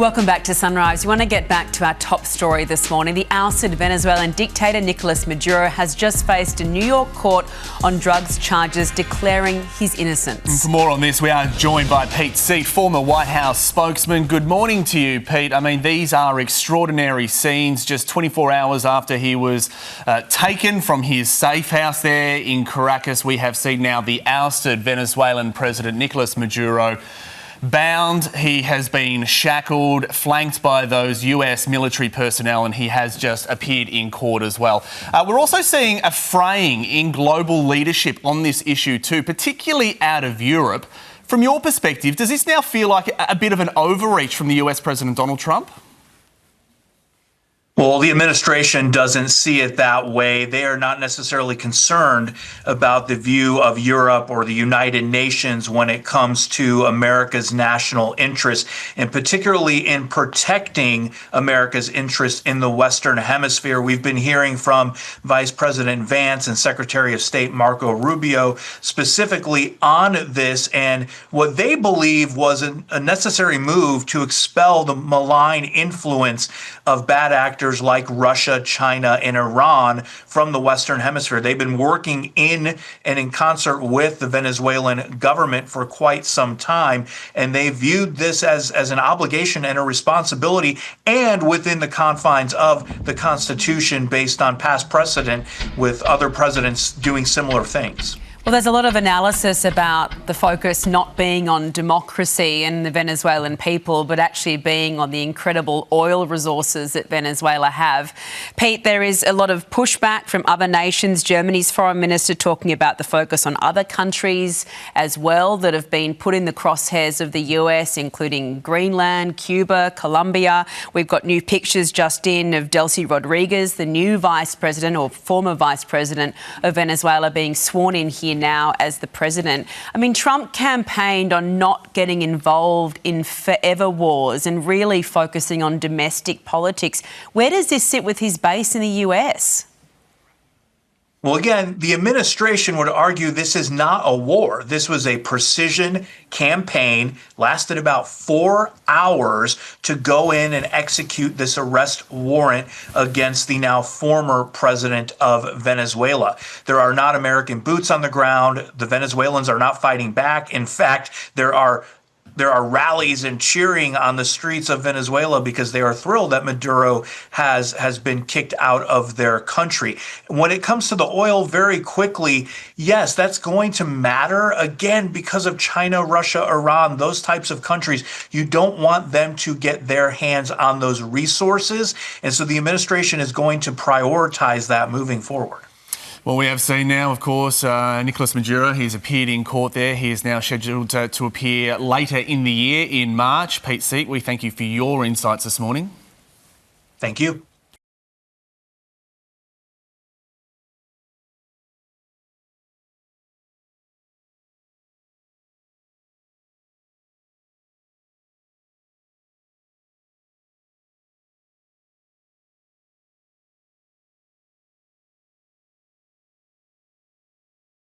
Welcome back to Sunrise. We want to get back to our top story this morning. The ousted Venezuelan dictator Nicolas Maduro has just faced a New York court on drugs charges, declaring his innocence. And for more on this, we are joined by Pete Seat, former White House spokesman. Good morning to you, Pete. I mean, these are extraordinary scenes just 24 hours after he was taken from his safe house there in Caracas. We have seen now the ousted Venezuelan president Nicolas Maduro bound. He has been shackled, flanked by those US military personnel, and he has just appeared in court as well. We're also seeing a fraying in global leadership on this issue too, particularly out of Europe. From your perspective, does this now feel like a bit of an overreach from the US President Donald Trump? Well, the administration doesn't see it that way. They are not necessarily concerned about the view of Europe or the United Nations when it comes to America's national interest, and particularly in protecting America's interest in the Western Hemisphere. We've been hearing from Vice President Vance and Secretary of State Marco Rubio specifically on this, and what they believe was a necessary move to expel the malign influence of bad actors like Russia, China, and Iran from the Western Hemisphere. They've been working in and in concert with the Venezuelan government for quite some time, and they viewed this as an obligation and a responsibility, and within the confines of the Constitution based on past precedent with other presidents doing similar things. Well, there's a lot of analysis about the focus not being on democracy and the Venezuelan people, but actually being on the incredible oil resources that Venezuela have. Pete, there is a lot of pushback from other nations. Germany's foreign minister talking about the focus on other countries as well that have been put in the crosshairs of the US, including Greenland, Cuba, Colombia. We've got new pictures just in of Delcy Rodriguez, the new vice president or former vice president of Venezuela, being sworn in here now as the president. I mean, Trump campaigned on not getting involved in forever wars and really focusing on domestic politics. Where does this sit with his base in the US? Well, again, the administration would argue this is not a war. This was a precision campaign, lasted about 4 hours to go in and execute this arrest warrant against the now former president of Venezuela. There are not American boots on the ground. The Venezuelans are not fighting back. In fact, there are rallies and cheering on the streets of Venezuela because they are thrilled that Maduro has been kicked out of their country. When it comes to the oil, very quickly, yes, that's going to matter. Again, because of China, Russia, Iran, those types of countries, you don't want them to get their hands on those resources. And so the administration is going to prioritize that moving forward. Well, we have seen now, of course, Nicolas Maduro. He's appeared in court there. He is now scheduled to appear later in the year, in March. Pete Seat, we thank you for your insights this morning. Thank you.